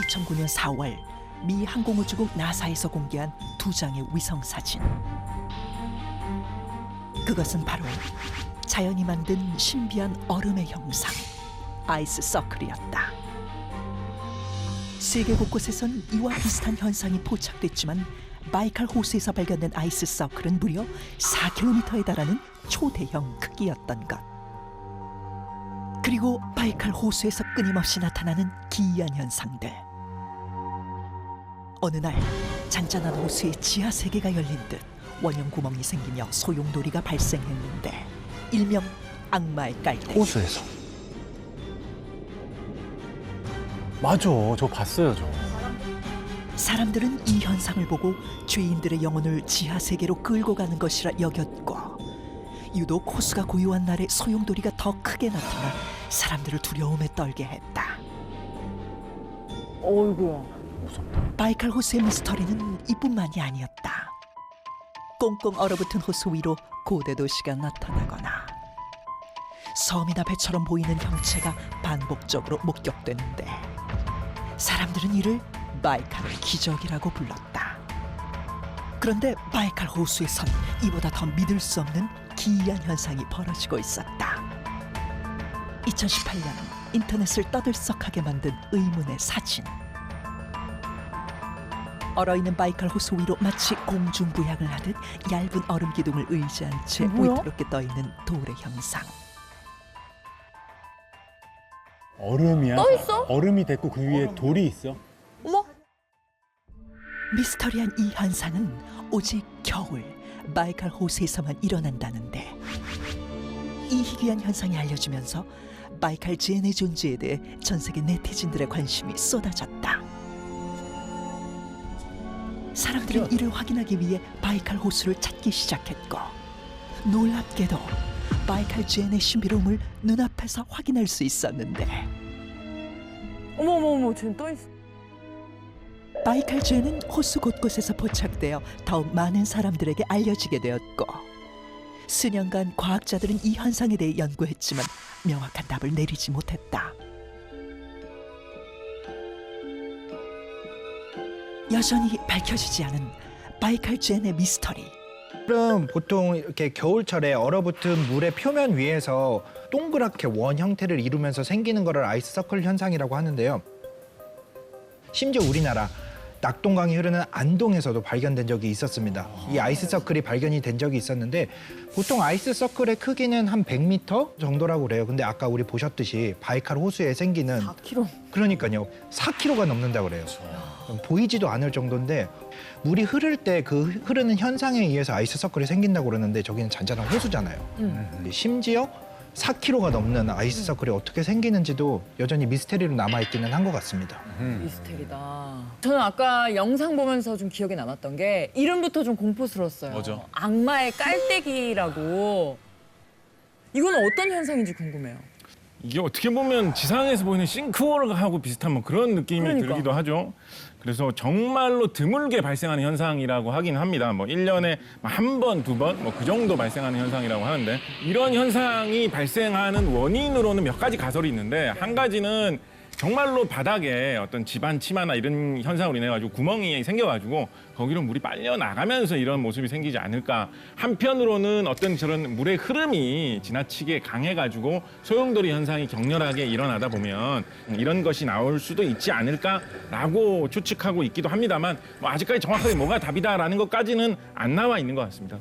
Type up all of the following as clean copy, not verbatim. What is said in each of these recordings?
2009년 4월 미 항공우주국 나사에서 공개한 두 장의 위성 사진. 그것은 바로 자연이 만든 신비한 얼음의 형상, 아이스 서클이었다. 세계 곳곳에선 이와 비슷한 현상이 포착됐지만 바이칼 호수에서 발견된 아이스 서클은 무려 4km에 달하는 초대형 크기였던 것. 그리고 바이칼 호수에서 끊임없이 나타나는 기이한 현상들. 어느 날 잔잔한 호수의 지하 세계가 열린 듯 원형 구멍이 생기며 소용돌이가 발생했는데 일명 악마의 깔때기. 호수에서. 맞아, 저 봤어요, 저. 사람들은 이 현상을 보고 죄인들의 영혼을 지하 세계로 끌고 가는 것이라 여겼고, 유독 호수가 고요한 날에 소용돌이가 더 크게 나타나 사람들을 두려움에 떨게 했다. 어이구. 무섭다. 바이칼 호수의 미스터리는 이뿐만이 아니었다. 꽁꽁 얼어붙은 호수 위로 고대 도시가 나타나거나 섬이나 배처럼 보이는 형체가 반복적으로 목격되는데 사람들은 이를 바이칼의 기적이라고 불렀다. 그런데 바이칼 호수에선 이보다 더 믿을 수 없는 기이한 현상이 벌어지고 있었다. 2018년 인터넷을 떠들썩하게 만든 의문의 사진. 얼어있는 바이칼 호수 위로 마치 공중부양을 하듯 얇은 얼음 기둥을 의지한 채 뭐야? 위태롭게 떠있는 돌의 형상. 얼음이야? 떠 있어? 얼음이 됐고 그 위에 돌이 있어? 어머. 미스터리한 이 현상은 오직 겨울 바이칼 호수에서만 일어난다는데 이 희귀한 현상이 알려지면서 바이칼 제네의 존재에 대해 전 세계 네티즌들의 관심이 쏟아졌다. 사람들은 이를 확인하기 위해 바이칼 호수를 찾기 시작했고 놀랍게도 바이칼 제네의 신비로움을 눈앞에서 확인할 수 있었는데 어머, 쟤는 떠 있어. 바이칼 제는 호수 곳곳에서 포착되어 더욱 많은 사람들에게 알려지게 되었고 수년간 과학자들은 이 현상에 대해 연구했지만 명확한 답을 내리지 못했다. 여전히 밝혀지지 않은 바이칼 제네 미스터리. 물은 보통 이렇게 겨울철에 얼어붙은 물의 표면 위에서 동그랗게 원 형태를 이루면서 생기는 거를 아이스 서클 현상이라고 하는데요. 심지어 우리나라 낙동강이 흐르는 안동에서도 발견된 적이 있었습니다. 이 아이스 서클이 발견이 된 적이 있었는데 보통 아이스 서클의 크기는 한 100m 정도라고 그래요. 근데 아까 우리 보셨듯이 바이칼 호수에 생기는 4kg. 그러니까요. 4kg가 넘는다고 그래요. 보이지도 않을 정도인데 물이 흐를 때 그 흐르는 현상에 의해서 아이스 서클이 생긴다고 그러는데 저기는 잔잔한 호수잖아요. 근데 심지어 4kg가 넘는 아이스 서클이 어떻게 생기는지도 여전히 미스테리로 남아있기는 한 것 같습니다. 미스테리다. 저는 아까 영상 보면서 좀 기억에 남았던 게 이름부터 좀 공포스러웠어요. 뭐죠? 악마의 깔때기라고. 이건 어떤 현상인지 궁금해요. 이게 어떻게 보면 지상에서 보이는 싱크홀하고 비슷한 뭐 그런 느낌이 그러니까. 들기도 하죠. 그래서 정말로 드물게 발생하는 현상이라고 하긴 합니다. 뭐 1년에 한 번, 두 번, 뭐 그 정도 발생하는 현상이라고 하는데 이런 현상이 발생하는 원인으로는 몇 가지 가설이 있는데 한 가지는 정말로 바닥에 어떤 집안 침하나 이런 현상으로 인해 가지고 구멍이 생겨가지고 거기로 물이 빨려 나가면서 이런 모습이 생기지 않을까. 한편으로는 어떤 저런 물의 흐름이 지나치게 강해가지고 소용돌이 현상이 격렬하게 일어나다 보면 이런 것이 나올 수도 있지 않을까라고 추측하고 있기도 합니다만 뭐 아직까지 정확하게 뭐가 답이다라는 것까지는 안 나와 있는 것 같습니다.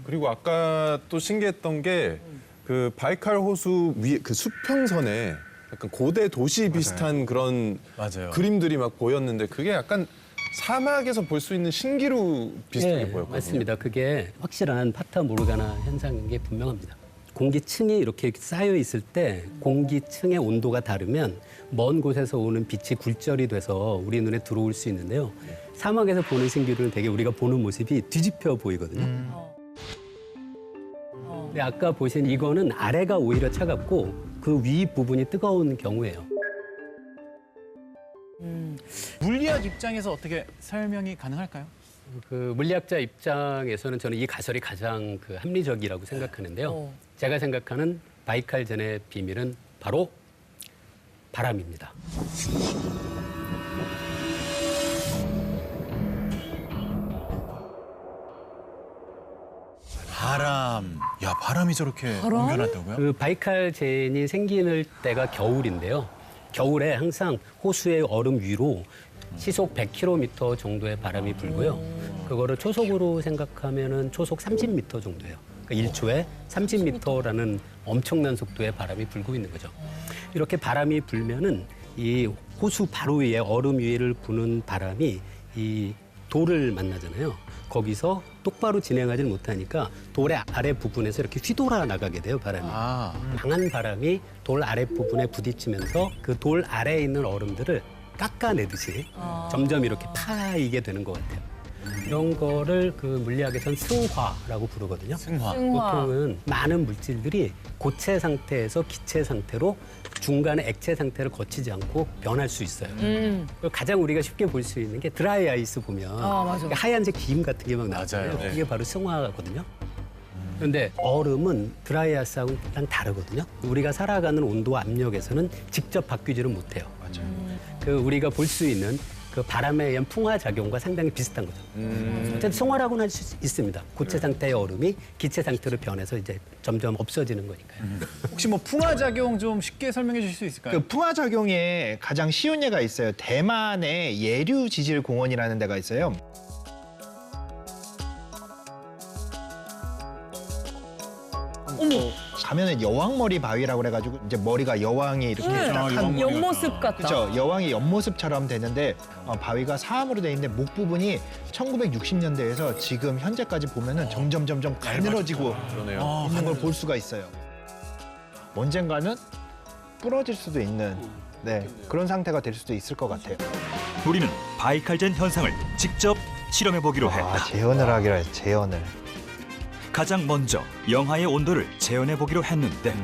그리고 아까 또 신기했던 게 그 바이칼 호수 위에 그 수평선에 약간 고대 도시 비슷한 그런 맞아요. 그림들이 막 보였는데 그게 약간 사막에서 볼 수 있는 신기루 비슷하게 네, 보였거든요. 맞습니다. 그게 확실한 파타 모르가나 현상인 게 분명합니다. 공기층이 이렇게 쌓여 있을 때 공기층의 온도가 다르면 먼 곳에서 오는 빛이 굴절이 돼서 우리 눈에 들어올 수 있는데요. 사막에서 보는 신기루는 되게 우리가 보는 모습이 뒤집혀 보이거든요. 근데 아까 보신 이거는 아래가 오히려 차갑고 그 위 부분이 뜨거운 경우예요. 물리학 입장에서 어떻게 설명이 가능할까요? 그 물리학자 입장에서는 저는 이 가설이 가장 그 합리적이라고 생각하는데요. 제가 생각하는 바이칼 제네의 비밀은 바로 바람입니다. 바람이 저렇게 옮겨놨다고요? 그 바이칼젠이 생기는 때가 겨울인데요. 겨울에 항상 호수의 얼음 위로 시속 100km 정도의 바람이 불고요. 그거를 초속으로 생각하면은 초속 30m 정도예요. 그러니까 1초에 30m라는 엄청난 속도의 바람이 불고 있는 거죠. 이렇게 바람이 불면은 이 호수 바로 위에 얼음 위를 부는 바람이 이 돌을 만나잖아요. 거기서 똑바로 진행하지 못하니까 돌의 아래 부분에서 이렇게 휘돌아 나가게 돼요, 바람이. 강한 바람이 돌 아래 부분에 부딪히면서 그 돌 아래에 있는 얼음들을 깎아내듯이 점점 이렇게 파이게 되는 것 같아요. 이런 거를 그 물리학에서는 승화라고 부르거든요. 승화. 보통은 많은 물질들이 고체 상태에서 기체 상태로 중간에 액체 상태를 거치지 않고 변할 수 있어요. 가장 우리가 쉽게 볼 수 있는 게 드라이 아이스 보면 맞아. 하얀색 기임 같은 게 막 나잖아요. 맞아요. 이게 바로 승화거든요. 그런데 얼음은 드라이 아이스하고는 다르거든요. 우리가 살아가는 온도 압력에서는 직접 바뀌지를 못해요. 그 우리가 볼 수 있는 그 바람에 의한 풍화 작용과 상당히 비슷한 거죠. 어쨌든 승화라고는 할 수 있습니다. 고체 상태의 얼음이 기체 상태로 변해서 이제 점점 없어지는 거니까요. 혹시 뭐 풍화작용 좀 쉽게 설명해 주실 수 있을까요? 그 풍화작용에 가장 쉬운 예가 있어요. 대만의 예류지질공원이라는 데가 있어요. 가면은 여왕머리 바위라고 그래가지고 이제 머리가 여왕이 이렇게 딱 한 옆모습 같다. 그렇죠. 여왕의 옆모습처럼 되는데 바위가 사암으로 돼 있는데 목 부분이 1960년대에서 지금 현재까지 보면은 점점 가늘어지고 그러네요. 있는 걸 볼 수가 있어요. 언젠가는 부러질 수도 있는 그런 상태가 될 수도 있을 것 같아요. 우리는 바이칼젠 현상을 직접 실험해 보기로 했다. 재현을 하기로 했어요. 재현을. 가장 먼저 영하의 온도를 재현해 보기로 했는데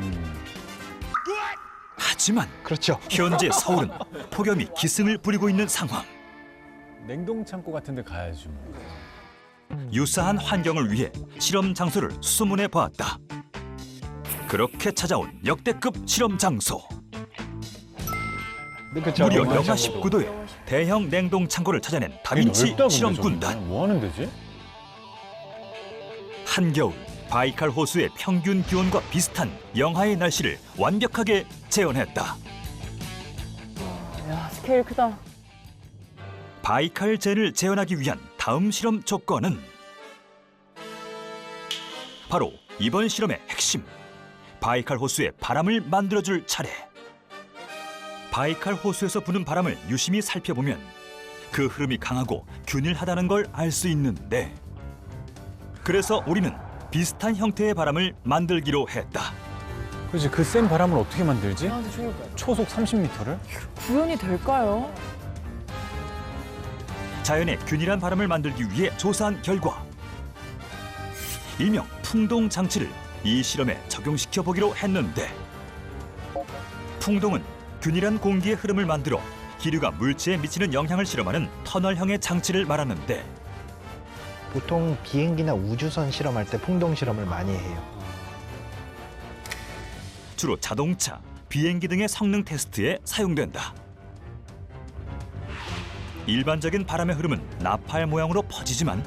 하지만 그렇죠. 현재 서울은 폭염이 기승을 부리고 있는 상황. 냉동 창고 같은 데 가야지 뭐. 유사한 환경을 위해 실험 장소를 수소문해 보았다. 그렇게 찾아온 역대급 실험 장소. 무려 영하 19도에 대형 냉동 창고를 찾아낸 다빈치 실험군단. 뭐 하는 데지? 한겨울 바이칼 호수의 평균 기온과 비슷한 영하의 날씨를 완벽하게 재현했다. 야, 스케일 크다. 바이칼젠을 재현하기 위한 다음 실험 조건은 바로 이번 실험의 핵심, 바이칼 호수의 바람을 만들어줄 차례. 바이칼 호수에서 부는 바람을 유심히 살펴보면 그 흐름이 강하고 균일하다는 걸 알 수 있는데, 그래서 우리는 비슷한 형태의 바람을 만들기로 했다. 그렇지, 그 센 바람을 어떻게 만들지? 나한테 죽을 거야. 초속 30m를? 구현이 될까요? 자연의 균일한 바람을 만들기 위해 조사한 결과 일명 풍동 장치를 이 실험에 적용시켜 보기로 했는데, 풍동은 균일한 공기의 흐름을 만들어 기류가 물체에 미치는 영향을 실험하는 터널형의 장치를 말하는데, 보통 비행기나 우주선 실험할 때 풍동 실험을 많이 해요. 주로 자동차, 비행기 등의 성능 테스트에 사용된다. 일반적인 바람의 흐름은 나팔 모양으로 퍼지지만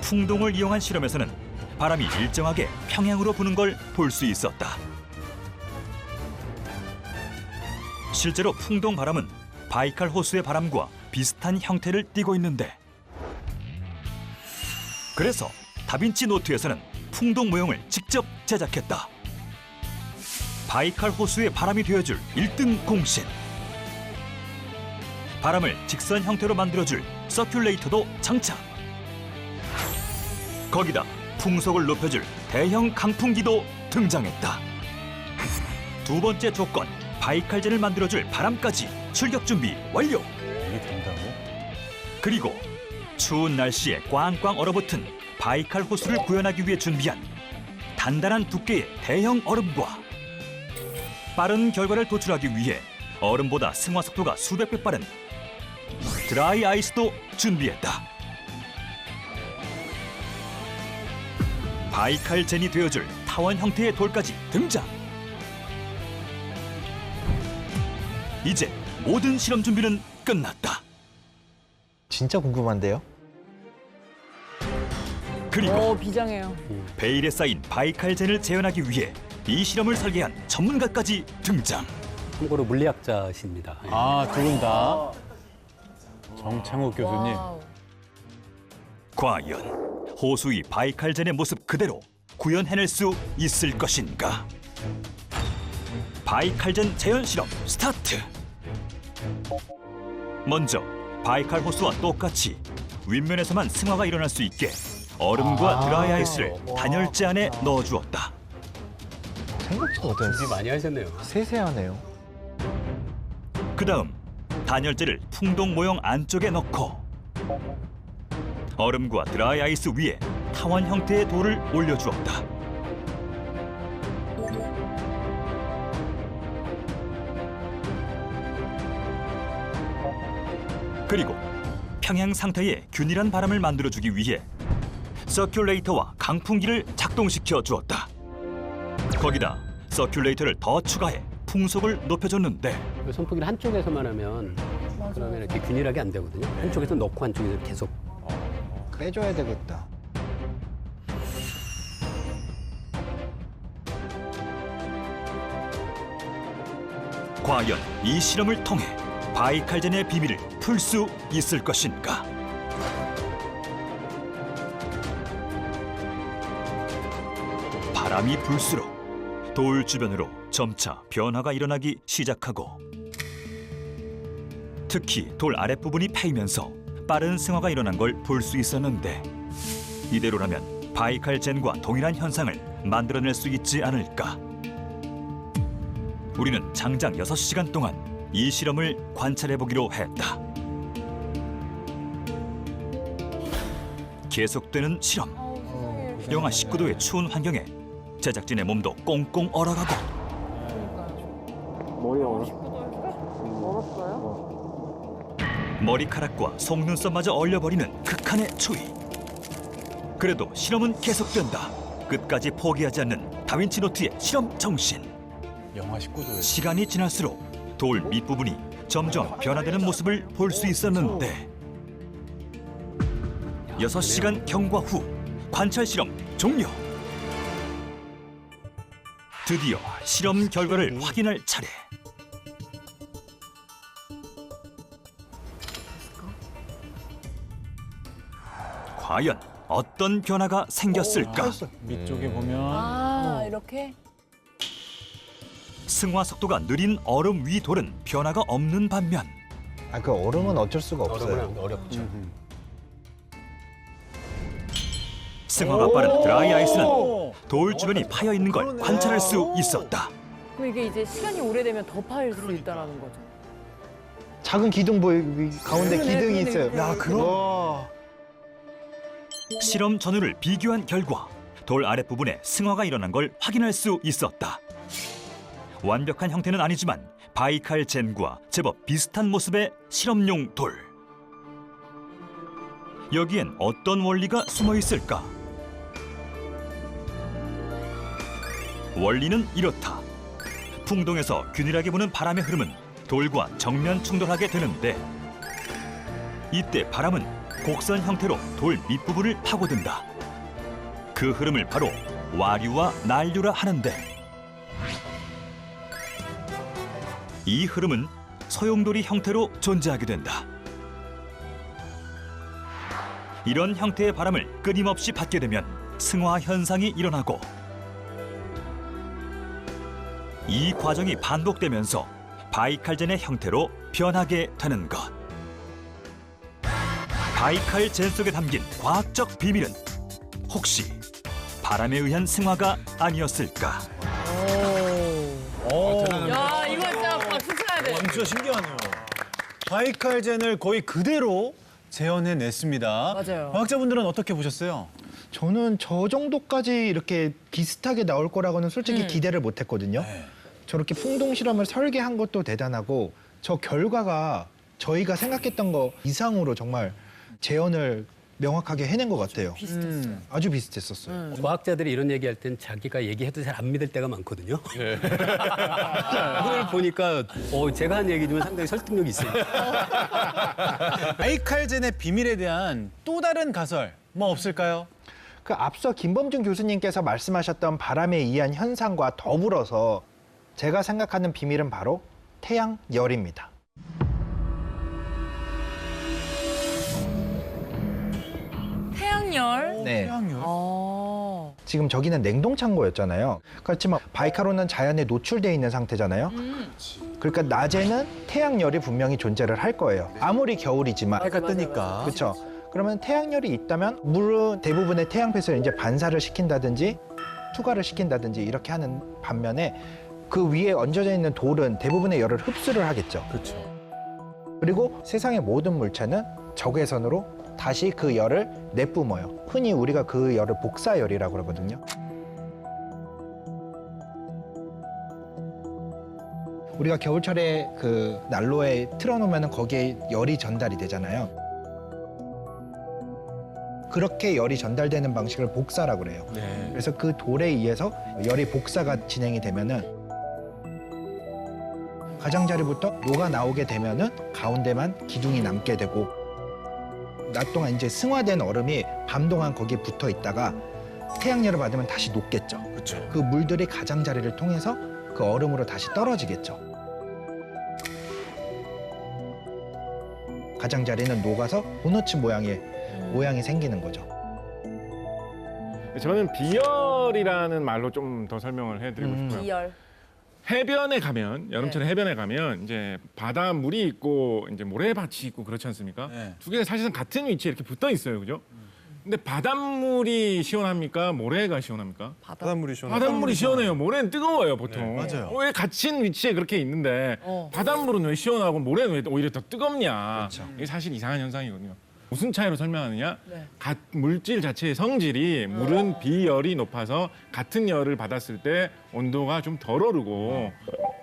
풍동을 이용한 실험에서는 바람이 일정하게 평행으로 부는 걸 볼 수 있었다. 실제로 풍동 바람은 바이칼 호수의 바람과 비슷한 형태를 띠고 있는데, 그래서 다빈치 노트에서는 풍동 모형을 직접 제작했다. 바이칼 호수의 바람이 되어줄 1등 공신. 바람을 직선 형태로 만들어줄 서큘레이터도 장착. 거기다 풍속을 높여줄 대형 강풍기도 등장했다. 두 번째 조건, 바이칼젠을 만들어줄 바람까지 출격 준비 완료. 이게 된다고? 그리고 추운 날씨에 꽝꽝 얼어붙은 바이칼 호수를 구현하기 위해 준비한 단단한 두께의 대형 얼음과 빠른 결과를 도출하기 위해 얼음보다 승화 속도가 수백 배 빠른 드라이 아이스도 준비했다. 바이칼젠이 되어줄 타원 형태의 돌까지 등장. 이제 모든 실험 준비는 끝났다. 진짜 궁금한데요? 그리고 비장해요. 베일에 쌓인 바이칼젠을 재현하기 위해 이 실험을 설계한 전문가까지 등장. 참고로 물리학자십니다. 아, 두 분 다. 정창욱 교수님. 와우. 과연 호수의 바이칼젠의 모습 그대로 구현해낼 수 있을 것인가? 바이칼젠 재현 실험 스타트! 먼저 바이칼 호수와 똑같이 윗면에서만 승화가 일어날 수 있게 얼음과 드라이 아이스를 단열재 안에 넣어주었다. 생각보다 준비 많이 하셨네요. 세세하네요. 그 다음 단열재를 풍동 모형 안쪽에 넣고 얼음과 드라이 아이스 위에 타원 형태의 돌을 올려주었다. 그리고 평행 상태의 균일한 바람을 만들어주기 위해 서큘레이터와 강풍기를 작동시켜 주었다. 거기다 서큘레이터를 더 추가해 풍속을 높여줬는데 선풍기를 한쪽에서만 하면 그러면 이렇게 균일하게 안 되거든요. 한쪽에서 넣고 한쪽에서 계속. 빼줘야 되겠다. 과연 이 실험을 통해 바이칼젠의 비밀을 풀 수 있을 것인가? 바람이 불수록 돌 주변으로 점차 변화가 일어나기 시작하고 특히 돌 아랫부분이 패이면서 빠른 승화가 일어난 걸 볼 수 있었는데 이대로라면 바이칼젠과 동일한 현상을 만들어낼 수 있지 않을까? 우리는 장장 6시간 동안 이 실험을 관찰해보기로 했다. 계속되는 실험. 영하 19도의 추운 환경에 제작진의 몸도 꽁꽁 얼어가고 머리카락과 속눈썹마저 얼려버리는 극한의 추위. 그래도 실험은 계속된다. 끝까지 포기하지 않는 다빈치 노트의 실험 정신. 영하 19도에. 시간이 지날수록 돌 밑부분이 점점 변화되는 모습을 볼 수 있었는데 6시간 경과 후 관찰 실험 종료. 드디어 실험 결과를 확인할 차례. 과연 어떤 변화가 생겼을까? 밑쪽에 보면 아, 이렇게? 승화 속도가 느린 얼음 위 돌은 변화가 없는 반면 아, 그 얼음은 어쩔 수가 없어요. 얼음은 어렵죠. 승화가 빠른 드라이 아이스는 돌 주변이 파여 있는 걸 관찰할 수 있었다. 그럼 이게 이제 시간이 오래되면 더 파일 수 있다라는 거죠. 작은 기둥 가운데 기둥이 있어요. 야, 그럼 실험 전후를 비교한 결과 돌 아랫부분에 승화가 일어난 걸 확인할 수 있었다. 완벽한 형태는 아니지만 바이칼젠과 제법 비슷한 모습의 실험용 돌. 여기엔 어떤 원리가 숨어 있을까? 원리는 이렇다. 풍동에서 균일하게 부는 바람의 흐름은 돌과 정면 충돌하게 되는데 이때 바람은 곡선 형태로 돌 밑부분을 파고든다. 그 흐름을 바로 와류와 난류라 하는데 이 흐름은 소용돌이 형태로 존재하게 된다. 이런 형태의 바람을 끊임없이 받게 되면 승화 현상이 일어나고 이 과정이 반복되면서 바이칼젠의 형태로 변하게 되는 것. 바이칼젠 속에 담긴 과학적 비밀은 혹시 바람에 의한 승화가 아니었을까? 야, 이거 진짜 박수 쳐야 돼. 진짜 신기하네요. 바이칼젠을 거의 그대로 재현해냈습니다. 맞아요. 과학자분들은 어떻게 보셨어요? 저는 저 정도까지 이렇게 비슷하게 나올 거라고는 솔직히 기대를 못 했거든요. 저렇게 풍동 실험을 설계한 것도 대단하고 저 결과가 저희가 생각했던 거 이상으로 정말 재현을 명확하게 해낸 것 같아요. 아주 비슷했었어요. 과학자들이 이런 얘기할 땐 자기가 얘기해도 잘 안 믿을 때가 많거든요. 오늘 보니까 제가 한 얘기지만 상당히 설득력이 있어요. 바이칼젠의 비밀에 대한 또 다른 가설 뭐 없을까요? 그 앞서 김범준 교수님께서 말씀하셨던 바람에 의한 현상과 더불어서 제가 생각하는 비밀은 바로 태양열입니다. 태양열? 네. 어. 지금 저기는 냉동 창고였잖아요. 그렇지만 바이칼호는 자연에 노출돼 있는 상태잖아요. 그러니까 낮에는 태양열이 분명히 존재를 할 거예요. 아무리 겨울이지만. 해가 뜨니까. 그렇죠. 그러면 태양열이 있다면 물은 대부분의 태양빛을 이제 반사를 시킨다든지 투과를 시킨다든지 이렇게 하는 반면에 그 위에 얹어져 있는 돌은 대부분의 열을 흡수를 하겠죠. 그렇죠. 그리고 세상의 모든 물체는 적외선으로 다시 그 열을 내뿜어요. 흔히 우리가 그 열을 복사열이라고 그러거든요. 우리가 겨울철에 그 난로에 틀어놓으면 거기에 열이 전달이 되잖아요. 그렇게 열이 전달되는 방식을 복사라고 그래요. 네. 그래서 그 돌에 의해서 열이 복사가 진행이 되면은 가장자리부터 녹아 나오게 되면은 가운데만 기둥이 남게 되고 낮 동안 이제 승화된 얼음이 밤 동안 거기에 붙어 있다가 태양열을 받으면 다시 녹겠죠. 그렇죠. 그 물들이 가장자리를 통해서 그 얼음으로 다시 떨어지겠죠. 가장자리는 녹아서 도너츠 모양이 생기는 거죠. 저는 비열이라는 말로 좀 더 설명을 해드리고 싶어요. 비열. 해변에 가면 여름철에 해변에 가면 이제 바닷물이 있고 이제 모래밭이 있고 그렇지 않습니까? 네. 두 개가 사실상 같은 위치에 이렇게 붙어 있어요, 그죠? 근데 바닷물이 시원합니까? 모래가 시원합니까? 바닷물이 시원하다. 바닷물이 시원해요. 모래는 뜨거워요, 보통. 네, 맞아요. 왜 갇힌 위치에 그렇게 있는데 바닷물은 왜 시원하고 모래는 왜 오히려 더 뜨겁냐? 이게 사실 이상한 현상이거든요. 무슨 차이로 설명하느냐? 네. 물질 자체의 성질이 물은 비열이 높아서 같은 열을 받았을 때 온도가 좀 덜 오르고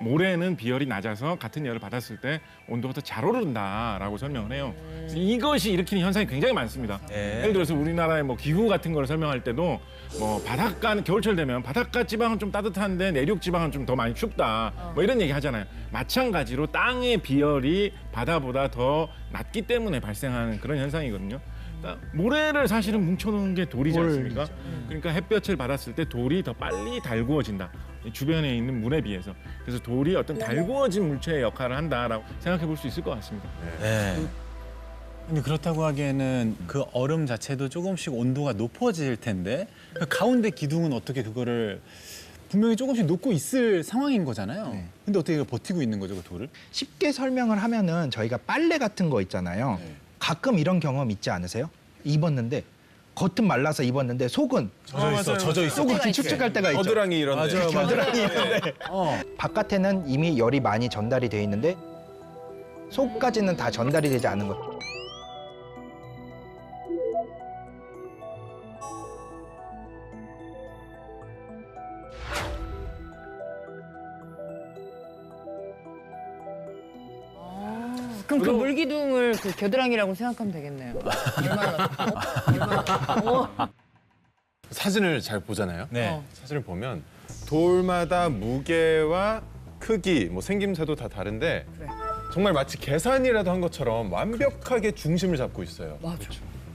모래는 비열이 낮아서 같은 열을 받았을 때 온도가 더 잘 오른다라고 설명을 해요. 그래서 이것이 일으키는 현상이 굉장히 많습니다. 네. 예를 들어서 우리나라의 뭐 기후 같은 걸 설명할 때도 뭐 바닷가는 겨울철 되면 바닷가 지방은 좀 따뜻한데 내륙 지방은 좀 더 많이 춥다. 뭐 이런 얘기 하잖아요. 마찬가지로 땅의 비열이 바다보다 더 낮기 때문에 발생하는 그런 현상이거든요. 그러니까 모래를 사실은 뭉쳐놓은 게 돌이지 않습니까? 그러니까 햇볕을 받았을 때 돌이 더 빨리 달구어진다. 이 주변에 있는 물에 비해서. 그래서 돌이 어떤 달구어진 물체의 역할을 한다라고 생각해 볼 수 있을 것 같습니다. 네. 근데 그렇다고 하기에는 그 얼음 자체도 조금씩 온도가 높아질 텐데 그 가운데 기둥은 어떻게 그거를 분명히 조금씩 녹고 있을 상황인 거잖아요. 근데 어떻게 버티고 있는 거죠, 그 돌을? 쉽게 설명을 하면은 저희가 빨래 같은 거 있잖아요. 가끔 이런 경험 있지 않으세요? 입었는데 겉은 말라서 입었는데 속은 젖어 있어. 속은 길쭉쭉할 때가 있죠. 겨드랑이 이런데. 맞아요. 겨드랑이 있는데 바깥에는 이미 열이 많이 전달이 돼 있는데 속까지는 다 전달이 되지 않은 것. 그럼 그 물기둥을 그 겨드랑이라고 생각하면 되겠네요. 사진을 잘 보잖아요. 네. 사진을 보면 돌마다 무게와 크기, 뭐 생김새도 다 다른데 그래. 정말 마치 계산이라도 한 것처럼 완벽하게 중심을 잡고 있어요. 맞아.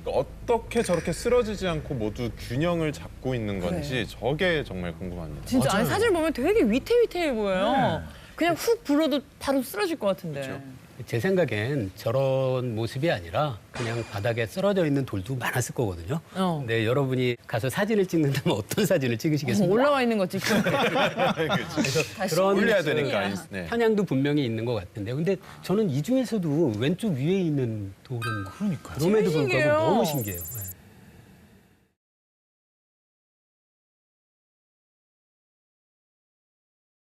그러니까 어떻게 저렇게 쓰러지지 않고 모두 균형을 잡고 있는 건지 저게 정말 궁금합니다. 진짜 아니 사진 보면 되게 위태위태해 보여요. 그냥 훅 불어도 바로 쓰러질 것 같은데. 제 생각엔 저런 모습이 아니라 그냥 바닥에 쓰러져 있는 돌도 많았을 거거든요. 근데 여러분이 가서 사진을 찍는다면 어떤 사진을 찍으시겠습니까? 올라와 있는 거 찍고. 다시 그런 올려야 그 되니까. 네. 편향도 분명히 있는 것 같은데, 근데 저는 이 중에서도 왼쪽 위에 있는 돌은 그럼에도 불구하고 신기해요. 너무 신기해요.